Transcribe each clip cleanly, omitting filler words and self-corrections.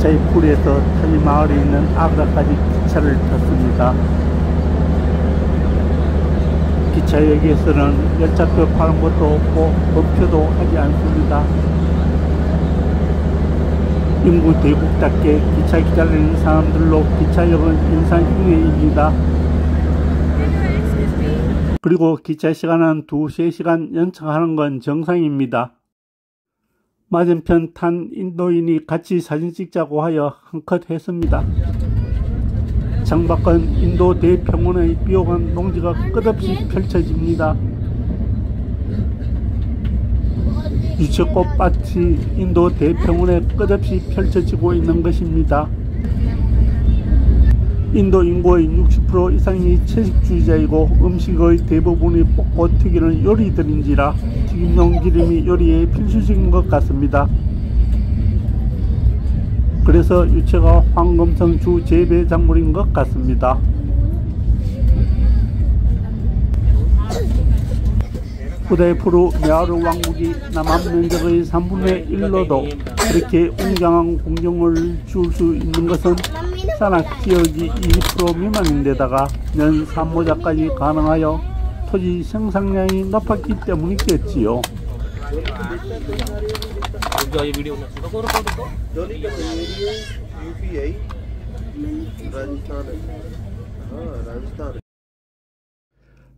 기차의 풀에서 타지마을에 있는 아그라까지 기차를 탔습니다. 기차역에서는 열차표 파는 것도 없고 법표도 하지 않습니다. 인구 대국답게 기차 기다리는 사람들로 기차역은 인산흉내입니다. 그리고 기차 시간은 2~3시간 연장하는 건 정상입니다. 맞은편 탄 인도인이 같이 사진 찍자고 하여 한컷 했습니다. 창밖은 인도 대평원의 비옥한 농지가 끝없이 펼쳐집니다. 유채꽃밭이 인도 대평원에 끝없이 펼쳐지고 있는 것입니다. 인도 인구의 60% 이상이 채식주의자이고 음식의 대부분이 볶고 튀기는 요리들인지라 튀김용 기름이 요리에 필수적인 것 같습니다. 그래서 유채가 황금성 주 재배 작물인 것 같습니다. 우다이푸르 메아르 왕국이 남한 면적의 3분의 1로도 그렇게 웅장한 공정을 줄 수 있는 것은 산악 지역이 20% 미만인데다가 면 산모작까지 가능하여 토지 생산량이 높았기 때문이겠지요.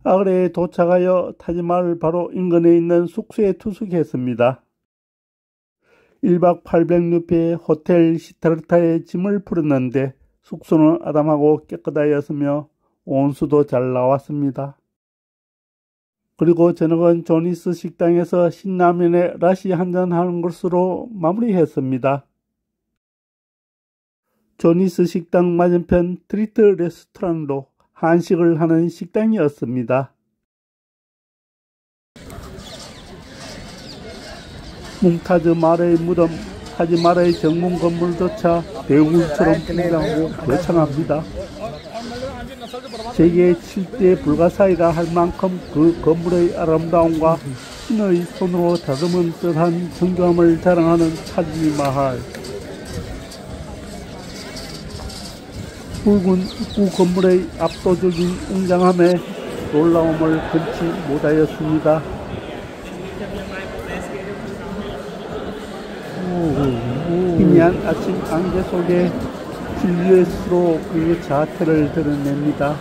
아그레에 도착하여 타지마을 바로 인근에 있는 숙소에 투숙했습니다. 1박 800루피의 호텔 시타르타에 짐을 풀었는데 숙소는 아담하고 깨끗하였으며 온수도 잘 나왔습니다. 그리고 저녁은 조니스 식당에서 신라면에 라시 한잔 하는 것으로 마무리했습니다. 조니스 식당 맞은편 트리트 레스토랑도 한식을 하는 식당이었습니다. 뭉타즈 마을의 무덤, 타지마을의 정문 건물조차 대울처럼 풍성하고 거창합니다. 세계 7대 불가사의라 할 만큼 그 건물의 아름다움과 신의 손으로 다듬은 듯한 정교함을 자랑하는 타지마할. 붉은 입구 건물의 압도적인 웅장함에 놀라움을 금치 못하였습니다. 희미한 아침 안개 속에 진리의 수로 그의 자태를 드러냅니다.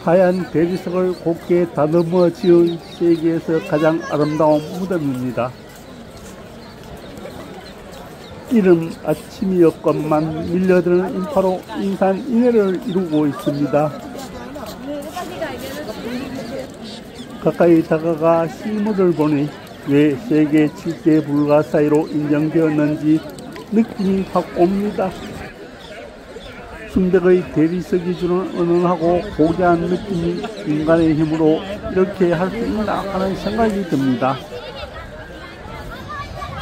하얀 대리석을 곱게 다듬어 지은 세계에서 가장 아름다운 무덤입니다. 이른 아침이었건만 밀려드는 인파로 인산인해를 이루고 있습니다. 가까이 다가가 실물을 보니 왜 세계 7대 불가사의로 인정되었는지 느낌이 확 옵니다. 순백의 대리석이 주는 은은하고 고귀한 느낌이 인간의 힘으로 이렇게 할 수 있나 하는 생각이 듭니다.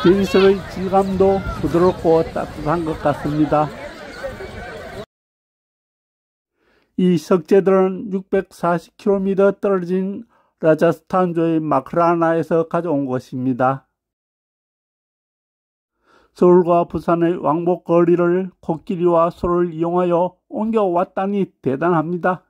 대리석의 질감도 부드럽고 따뜻한 것 같습니다. 이 석재들은 640km 떨어진 라자스탄주의 마크라나에서 가져온 것입니다. 서울과 부산의 왕복 거리를 코끼리와 소를 이용하여 옮겨왔다니 대단합니다.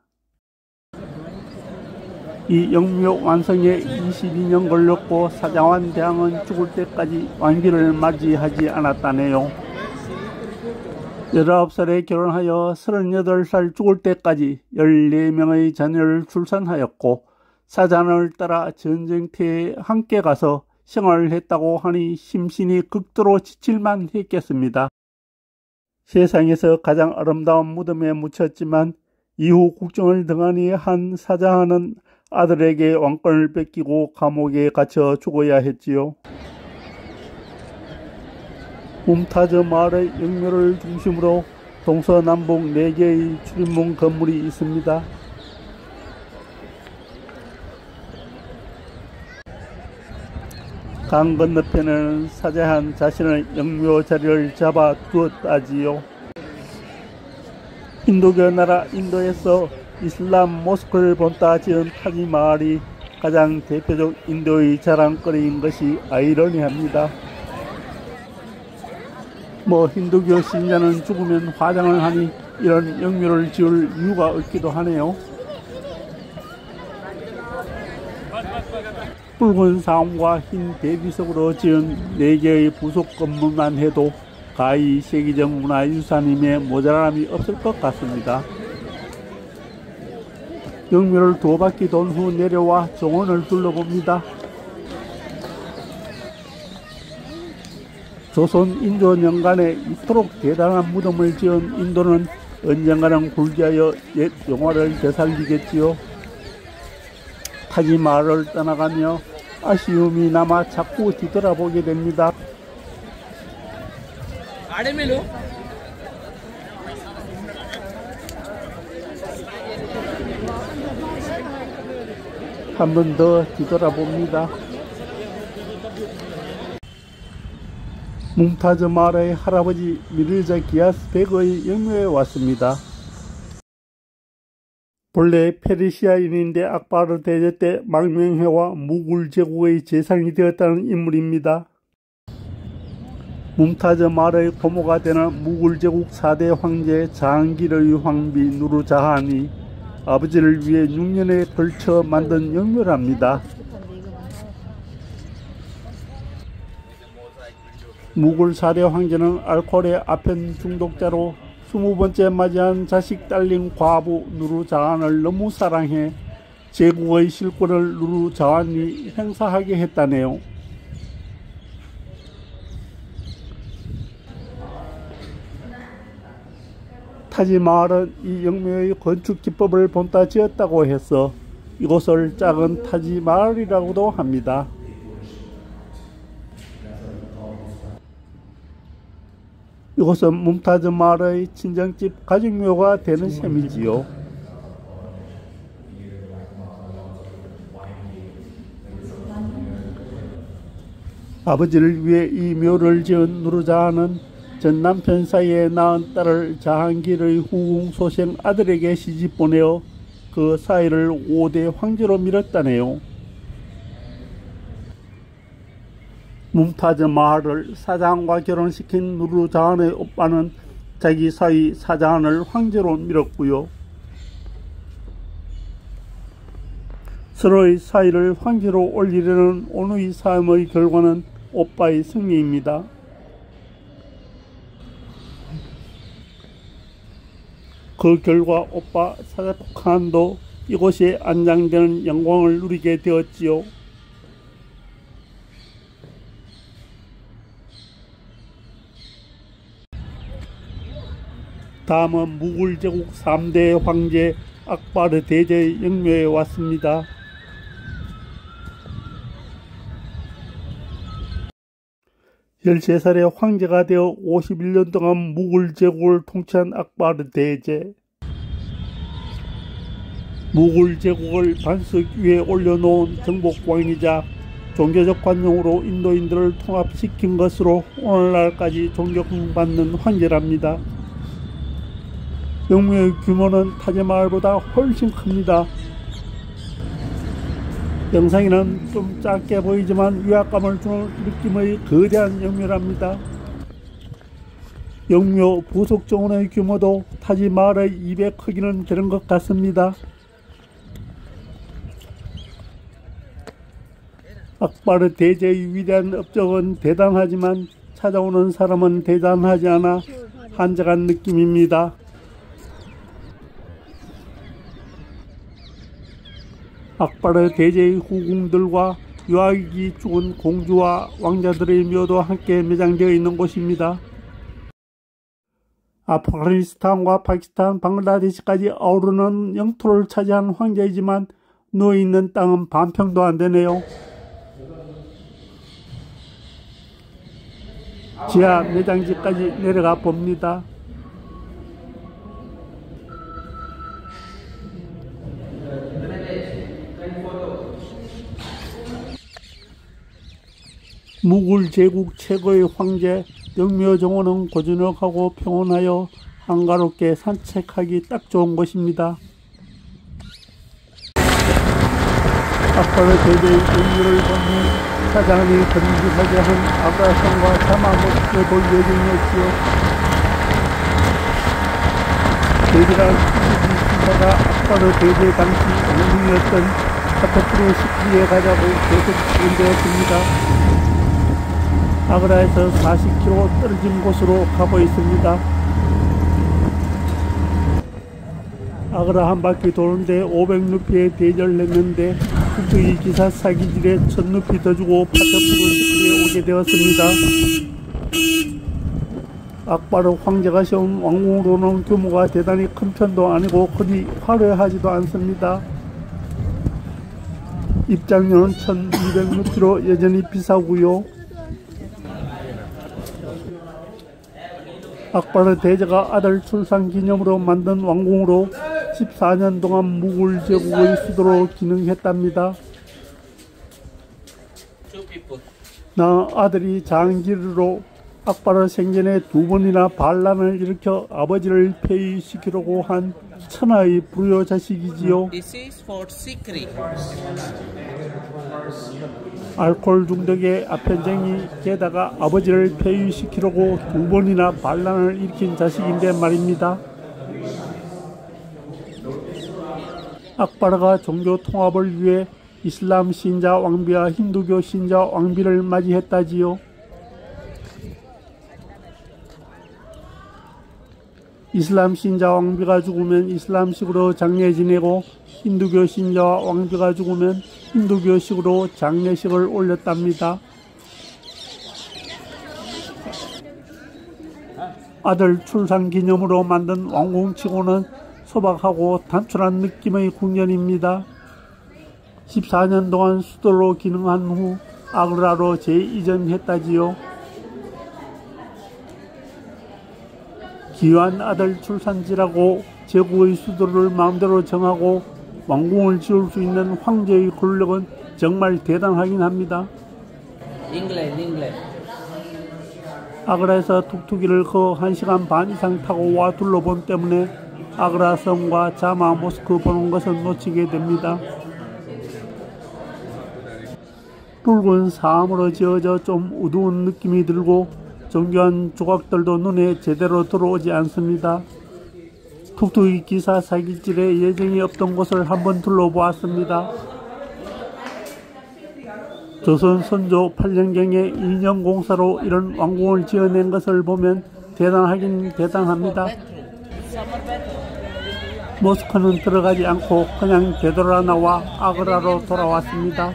이 영묘 완성에 22년 걸렸고 사장환 대왕은 죽을 때까지 완기를 맞이하지 않았다네요. 19살에 결혼하여 38살 죽을 때까지 14명의 자녀를 출산하였고 사잔을 따라 전쟁터에 함께 가서 생활을 했다고 하니 심신이 극도로 지칠만 했겠습니다. 세상에서 가장 아름다운 무덤에 묻혔지만 이후 국정을 등한히 한 사자하는 아들에게 왕권을 뺏기고 감옥에 갇혀 죽어야 했지요. 뭄타즈 마을의 영묘를 중심으로 동서남북 4개의 출입문 건물이 있습니다. 강 건너편에는 사자한 자신의 영묘 자리를 잡아 두었다지요. 인도교 나라 인도에서 이슬람 모스크를 본따 지은 타지마할이 가장 대표적 인도의 자랑거리인 것이 아이러니합니다. 힌두교 신자는 죽으면 화장을 하니 이런 영묘를 지을 이유가 없기도 하네요. 붉은 사원과 흰 대리석으로 지은 4개의 부속 건물만 해도 가히 세계적 문화유산임에 모자람이 없을 것 같습니다. 영묘를 2바퀴 돈 후 내려와 정원을 둘러봅니다. 조선 인조 년간에 이토록 대단한 무덤을 지은 인도는 언젠가는 굴기하여 옛 영화를 되살리겠지요. 타지마할을 떠나가며 아쉬움이 남아 자꾸 뒤돌아보게 됩니다. 한 번 더 뒤돌아봅니다. 뭄타즈 마할의 할아버지 미르자 기아스 베그의 영묘에 왔습니다. 본래 페르시아인인데 악바르 대제 때 망명해와 무굴 제국의 재상이 되었다는 인물입니다. 뭄타즈 마할의 고모가 되는 무굴 제국 4대 황제 자한길의 황비 누르자한이 아버지를 위해 6년에 걸쳐 만든 영묘랍니다. 무굴 4대 황제는 알코올의 아편 중독자로 20번째 맞이한 자식 딸린 과부 누르자한을 너무 사랑해 제국의 실권을 누르자한이 행사하게 했다네요. 타지마할은 이 영묘의 건축 기법을 본따 지었다고 해서 이곳을 작은 타지마할이라고도 합니다. 이곳은 뭄타즈 마할의 친정집 가족묘가 되는 셈이지요. 아버지를 위해 이 묘를 지은 누르자한은 전 남편 사이에 낳은 딸을 자한길의 후궁 소생 아들에게 시집 보내어 그 사이를 5대 황제로 밀었다네요. 뭄타즈 마할을 사자한과 결혼시킨 누르자한의 오빠는 자기 사위 사자한을 황제로 밀었고요. 서로의 사이를 황제로 올리려는 온의 싸움의 결과는 오빠의 승리입니다. 그 결과 오빠 사자폭한도 이곳에 안장되는 영광을 누리게 되었지요. 다음은 무굴 제국 3대 황제 악바르 대제의 영묘에 왔습니다. (13) 살의 황제가 되어 51년 동안 무굴 제국을 통치한 악바르 대제. 무굴 제국을 반석 위에 올려놓은 정복왕이자 종교적 관용으로 인도인들을 통합시킨 것으로 오늘날까지 존경받는 황제랍니다. 영묘의 규모는 타지마할보다 훨씬 큽니다. 영상에는 좀 작게 보이지만 위압감을 주는 느낌의 거대한 영묘랍니다. 영묘 부속 정원의 규모도 타지마할의 2배 크기는 되는 것 같습니다. 악바르 대제의 위대한 업적은 대단하지만 찾아오는 사람은 대단하지 않아 한적한 느낌입니다. 악바르 대제의 후궁들과 유아기 죽은 공주와 왕자들의 묘도 함께 매장되어 있는 곳입니다. 아프가니스탄과 파키스탄, 방글라데시까지 아우르는 영토를 차지한 황제이지만 누워있는 땅은 반평도 안 되네요. 지하 매장지까지 내려가 봅니다. 무굴 제국 최고의 황제 영묘정원은 고즈넉하고 평온하여 한가롭게 산책하기 딱 좋은 곳입니다. 악바르 대대의 의미를 본 후 사장이 건기하게 한 아브라성과 자마 모습을 볼 예정이었지요. 대대가 기사가 악바르 대대 당시 영웅이었던 카페프로 시크리에 가자고 계속 지원되었습니다. 아그라에서 40km 떨어진 곳으로 가고 있습니다. 아그라 한 바퀴 도는데 500루피에 대절했는데 뚝뚝이 기사 사기질에 1000루피 더 주고 파테프로 시크리에 오게 되었습니다. 악바르 황제가 세운 왕궁으로는 규모가 대단히 큰 편도 아니고 그리 화려하지도 않습니다. 입장료는 1200루피로 여전히 비싸고요. 악바르 대제가 아들 출산 기념으로 만든 왕궁으로 14년 동안 무굴 제국의 수도로 기능했답니다. 나 아들이 장기르로 악바르 생전에 2번이나 반란을 일으켜 아버지를 폐위시키려고 한 천하의 불효 자식이지요. 알코올 중독의 아편쟁이 게다가 아버지를 폐위시키려고 2번이나 반란을 일으킨 자식인데 말입니다. 악바르가 종교 통합을 위해 이슬람 신자 왕비와 힌두교 신자 왕비를 맞이했다지요. 이슬람 신자 왕비가 죽으면 이슬람식으로 장례 지내고 힌두교 신자 왕비가 죽으면 힌두교식으로 장례식을 올렸답니다. 아들 출산 기념으로 만든 왕궁치고는 소박하고 단순한 느낌의 궁전입니다. 14년 동안 수도로 기능한 후 아그라로 재이전했다지요. 귀한 아들 출산지라고 제국의 수도를 마음대로 정하고 왕궁을 지을 수 있는 황제의 권력은 정말 대단하긴 합니다. 아그라에서 툭툭이를 거 1시간 반 이상 타고 와 둘러본 때문에 아그라 성과 자마 모스크 보는 것을 놓치게 됩니다. 붉은 사암으로 지어져 좀 어두운 느낌이 들고 정교한 조각들도 눈에 제대로 들어오지 않습니다. 툭툭이 기사 사기질에 예정이 없던 곳을 한번 둘러보았습니다. 조선 선조 8년경에 2년 공사로 이런 왕궁을 지어낸 것을 보면 대단하긴 대단합니다. 모스크는 들어가지 않고 그냥 되돌아 나와 아그라로 돌아왔습니다.